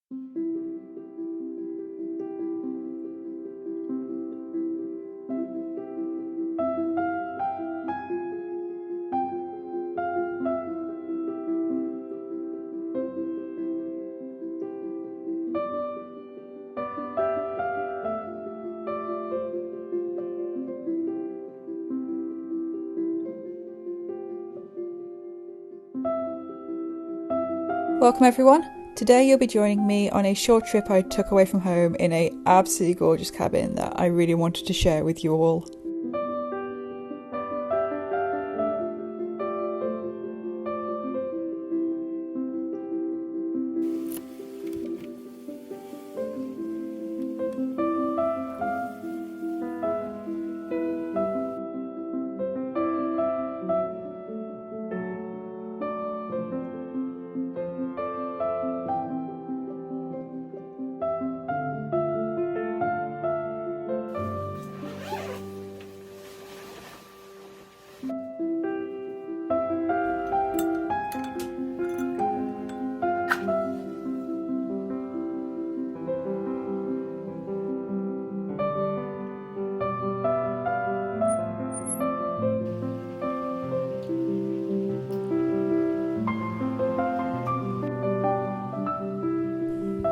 Welcome everyone. Today you'll be joining me on a short trip I took away from home in a absolutely gorgeous cabin that I really wanted to share with you all.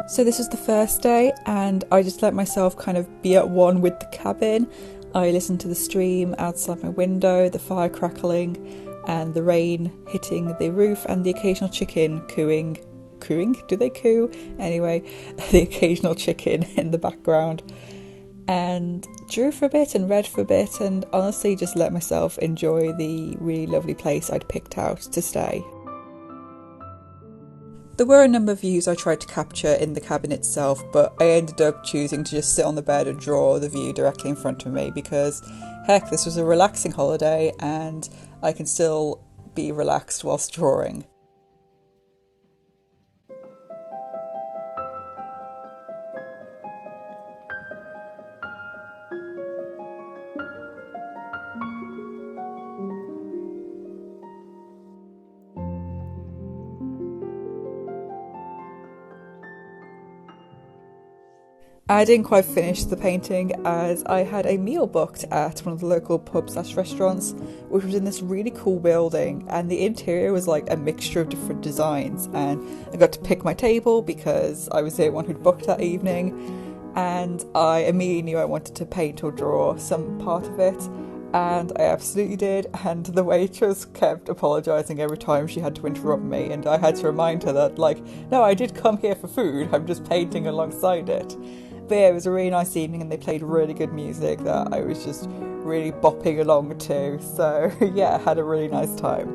So this was the first day and I just let myself kind of be at one with the cabin. I listened to the stream outside my window, the fire crackling and the rain hitting the roof and the occasional chicken cooing. Do they coo? Anyway, the occasional chicken in the background. And drew for a bit and read for a bit and honestly just let myself enjoy the really lovely place I'd picked out to stay. There were a number of views I tried to capture in the cabin itself, but I ended up choosing to just sit on the bed and draw the view directly in front of me because, heck, this was a relaxing holiday and I can still be relaxed whilst drawing. I didn't quite finish the painting as I had a meal booked at one of the local pubs/restaurants, which was in this really cool building, and the interior was like a mixture of different designs, and I got to pick my table because I was the one who'd booked that evening, and I immediately knew I wanted to paint or draw some part of it, and I absolutely did, and the waitress kept apologising every time she had to interrupt me, and I had to remind her that, no, I did come here for food, I'm just painting alongside it. But yeah, it was a really nice evening and they played really good music that I was just really bopping along to. So yeah, I had a really nice time.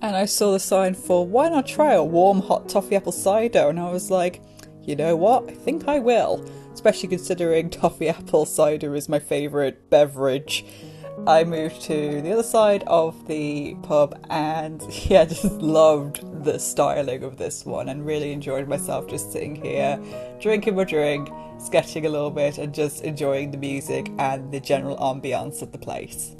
And I saw the sign for why not try a warm hot toffee apple cider, and I was like, you know what, I think I will. Especially considering toffee apple cider is my favourite beverage. I moved to the other side of the pub and yeah, just loved the styling of this one and really enjoyed myself just sitting here, drinking my drink, sketching a little bit and just enjoying the music and the general ambience of the place.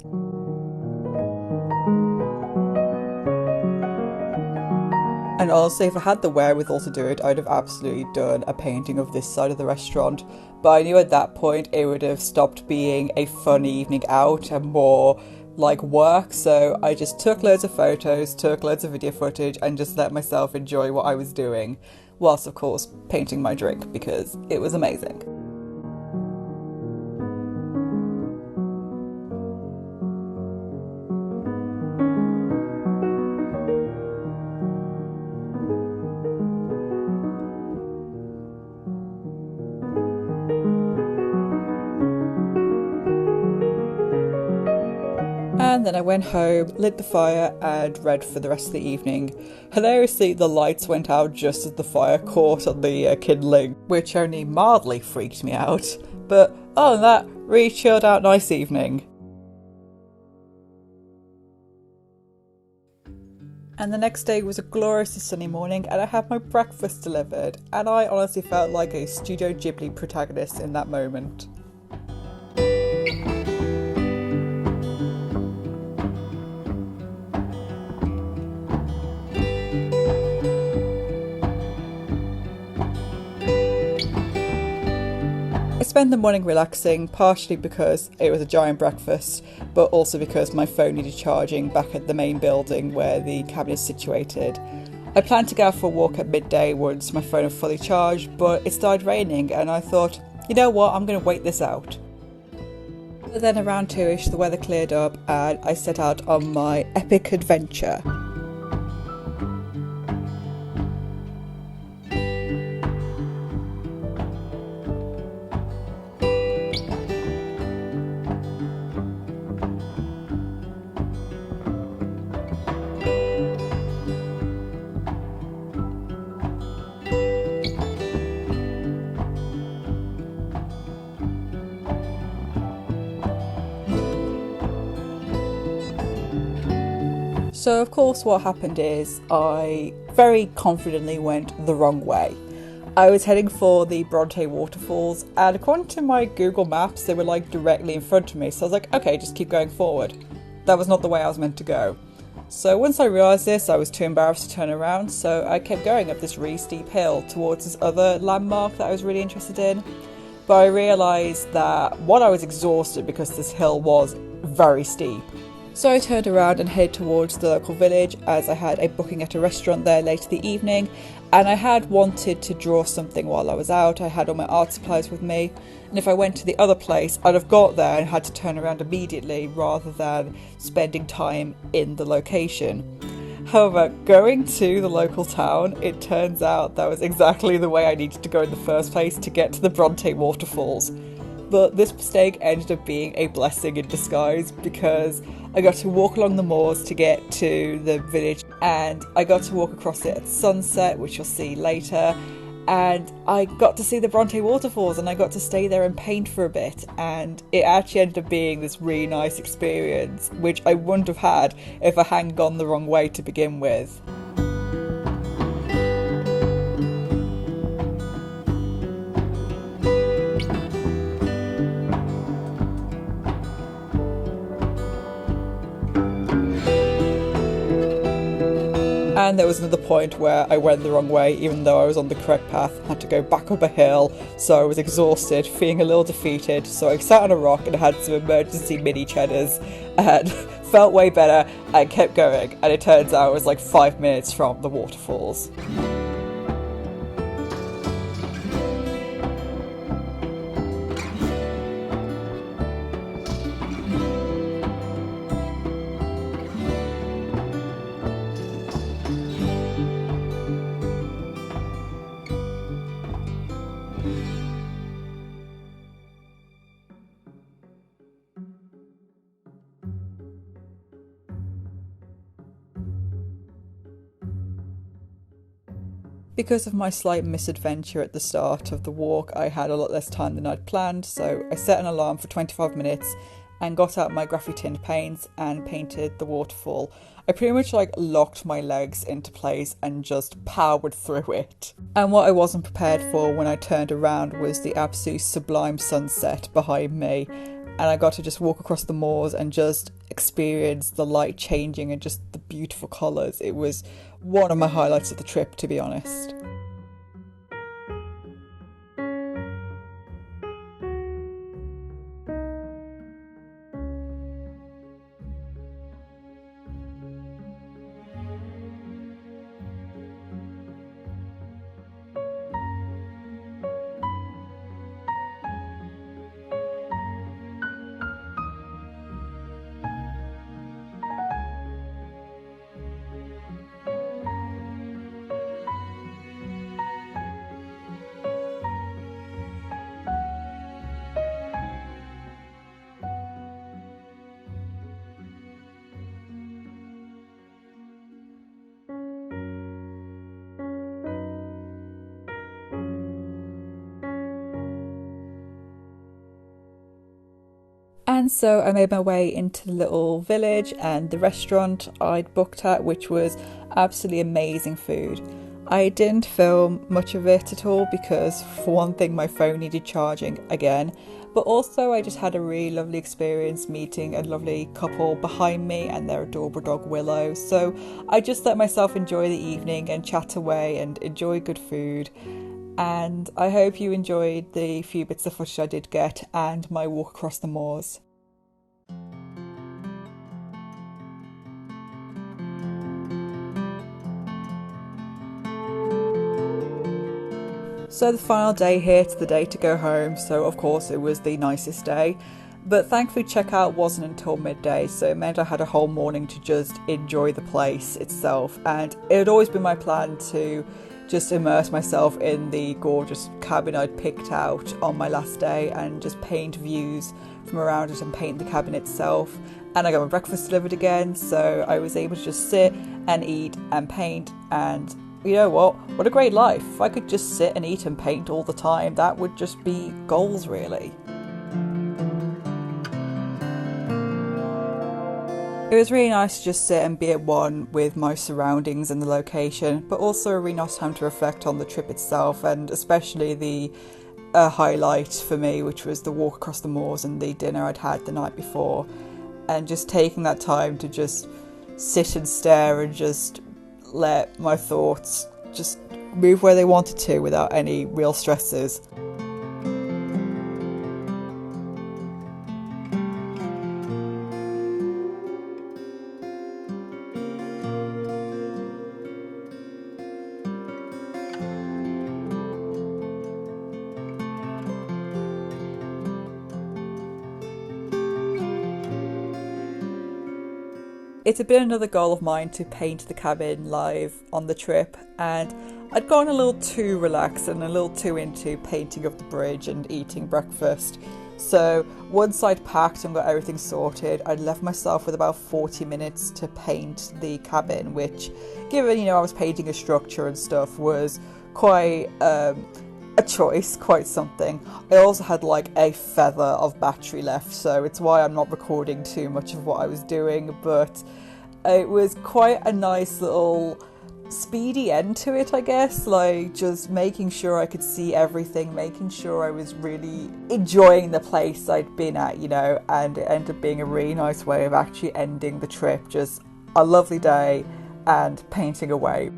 And honestly, if I had the wherewithal to do it, I'd have absolutely done a painting of this side of the restaurant. But I knew at that point it would have stopped being a fun evening out and more like work. So I just took loads of photos, took loads of video footage and just let myself enjoy what I was doing. Whilst, of course, painting my drink because it was amazing. And then I went home, lit the fire and read for the rest of the evening. Hilariously, the lights went out just as the fire caught on the kindling, which only mildly freaked me out. But other than that, really chilled out, nice evening. And the next day was a gloriously sunny morning and I had my breakfast delivered, and I honestly felt like a Studio Ghibli protagonist in that moment. spent the morning relaxing, partially because it was a giant breakfast, but also because my phone needed charging back at the main building where the cabin is situated. I planned to go out for a walk at midday once my phone had fully charged, but it started raining and I thought, you know what, I'm going to wait this out. But then around 2ish the weather cleared up and I set out on my epic adventure. So of course what happened is I very confidently went the wrong way. I was heading for the Bronte waterfalls and according to my Google Maps they were like directly in front of me, so I was like, okay, just keep going forward. That was not the way I was meant to go. So once I realised this, I was too embarrassed to turn around, so I kept going up this really steep hill towards this other landmark that I was really interested in. But I realised that one, I was exhausted because this hill was very steep. So I turned around and headed towards the local village as I had a booking at a restaurant there later the evening, and I had wanted to draw something while I was out. I had all my art supplies with me, and if I went to the other place I'd have got there and had to turn around immediately rather than spending time in the location. However, going to the local town, it turns out that was exactly the way I needed to go in the first place to get to the Bronte waterfalls. But this mistake ended up being a blessing in disguise because I got to walk along the moors to get to the village and I got to walk across it at sunset, which you'll see later, and I got to see the Bronte waterfalls and I got to stay there and paint for a bit, and it actually ended up being this really nice experience which I wouldn't have had if I hadn't gone the wrong way to begin with. And there was another point where I went the wrong way even though I was on the correct path. I had to go back up a hill, so I was exhausted, feeling a little defeated, so I sat on a rock and had some emergency mini cheddars and felt way better and kept going, and it turns out it was like 5 minutes from the waterfalls. Because of my slight misadventure at the start of the walk, I had a lot less time than I'd planned, so I set an alarm for 25 minutes and got out my graphite tinned paints and painted the waterfall. I pretty much locked my legs into place and just powered through it. And what I wasn't prepared for when I turned around was the absolute sublime sunset behind me, and I got to just walk across the moors and just experience the light changing and just the beautiful colours. It was one of my highlights of the trip, to be honest. And so I made my way into the little village and the restaurant I'd booked at, which was absolutely amazing food. I didn't film much of it at all because, for one thing, my phone needed charging again, but also I just had a really lovely experience meeting a lovely couple behind me and their adorable dog Willow. So I just let myself enjoy the evening and chat away and enjoy good food. and I hope you enjoyed the few bits of footage I did get and my walk across the moors. So the final day here, it's the day to go home, so of course it was the nicest day. But thankfully checkout wasn't until midday, so it meant I had a whole morning to just enjoy the place itself. And it had always been my plan to just immerse myself in the gorgeous cabin I'd picked out on my last day and just paint views from around it and paint the cabin itself. And I got my breakfast delivered again, so I was able to just sit and eat and paint. And you know what a great life. If I could just sit and eat and paint all the time, that would just be goals really. It was really nice to just sit and be at one with my surroundings and the location, but also a really nice time to reflect on the trip itself, and especially the highlight for me, which was the walk across the moors and the dinner I'd had the night before, and just taking that time to just sit and stare and just let my thoughts just move where they wanted to without any real stresses. It had been another goal of mine to paint the cabin live on the trip, and I'd gone a little too relaxed and a little too into painting of the bridge and eating breakfast. So once I'd packed and got everything sorted, I'd left myself with about 40 minutes to paint the cabin, which, given, I was painting a structure and stuff, was quite a choice, quite something. I also had like a feather of battery left, so it's why I'm not recording too much of what I was doing, but it was quite a nice little speedy end to it, I guess, like just making sure I could see everything, making sure I was really enjoying the place I'd been at, and it ended up being a really nice way of actually ending the trip, just a lovely day and painting away.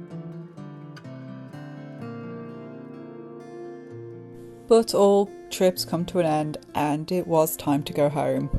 But all trips come to an end, and it was time to go home.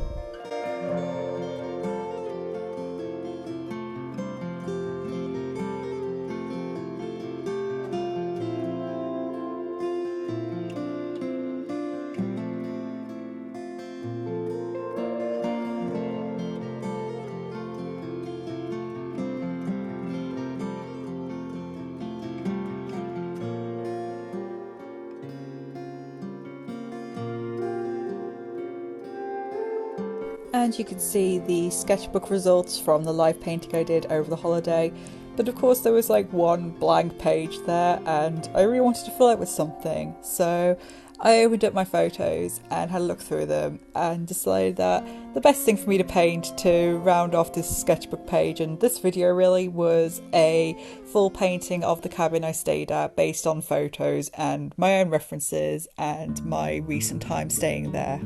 And you can see the sketchbook results from the live painting I did over the holiday. But of course there was like one blank page there, and I really wanted to fill it with something. So I opened up my photos and had a look through them and decided that the best thing for me to paint to round off this sketchbook page and this video really was a full painting of the cabin I stayed at based on photos and my own references and my recent time staying there.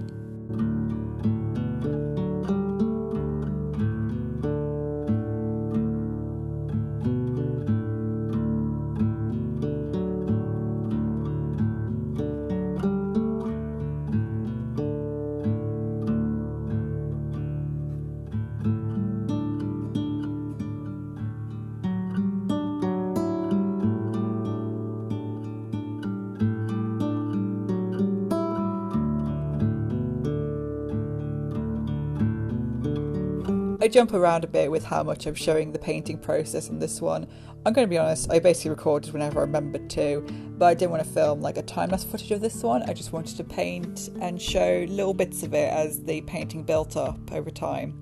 I jump around a bit with how much I'm showing the painting process in this one. I'm going to be honest, I basically recorded whenever I remembered to, but I didn't want to film like a time-lapse footage of this one. I just wanted to paint and show little bits of it as the painting built up over time.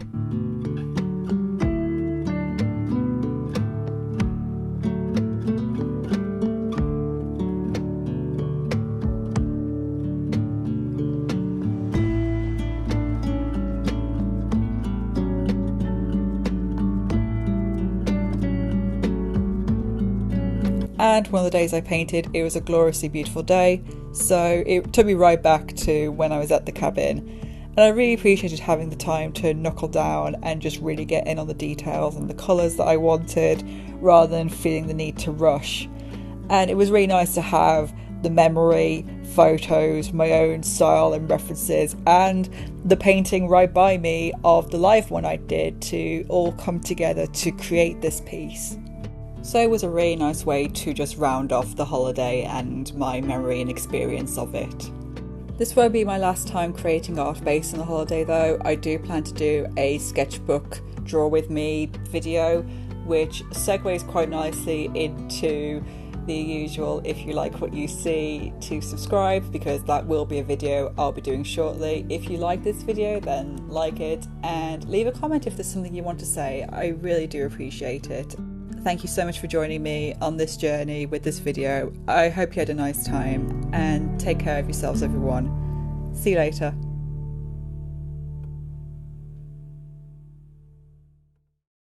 And one of the days I painted, it was a gloriously beautiful day, so it took me right back to when I was at the cabin. And I really appreciated having the time to knuckle down and just really get in on the details and the colours that I wanted, rather than feeling the need to rush. And it was really nice to have the memory, photos, my own style and references, and the painting right by me of the live one I did to all come together to create this piece. So it was a really nice way to just round off the holiday and my memory and experience of it. This won't be my last time creating art based on the holiday though. I do plan to do a sketchbook draw with me video, which segues quite nicely into the usual if you like what you see to subscribe, because that will be a video I'll be doing shortly. If you like this video, then like it and leave a comment if there's something you want to say. I really do appreciate it. Thank you so much for joining me on this journey with this video. I hope you had a nice time and take care of yourselves, everyone. See you later.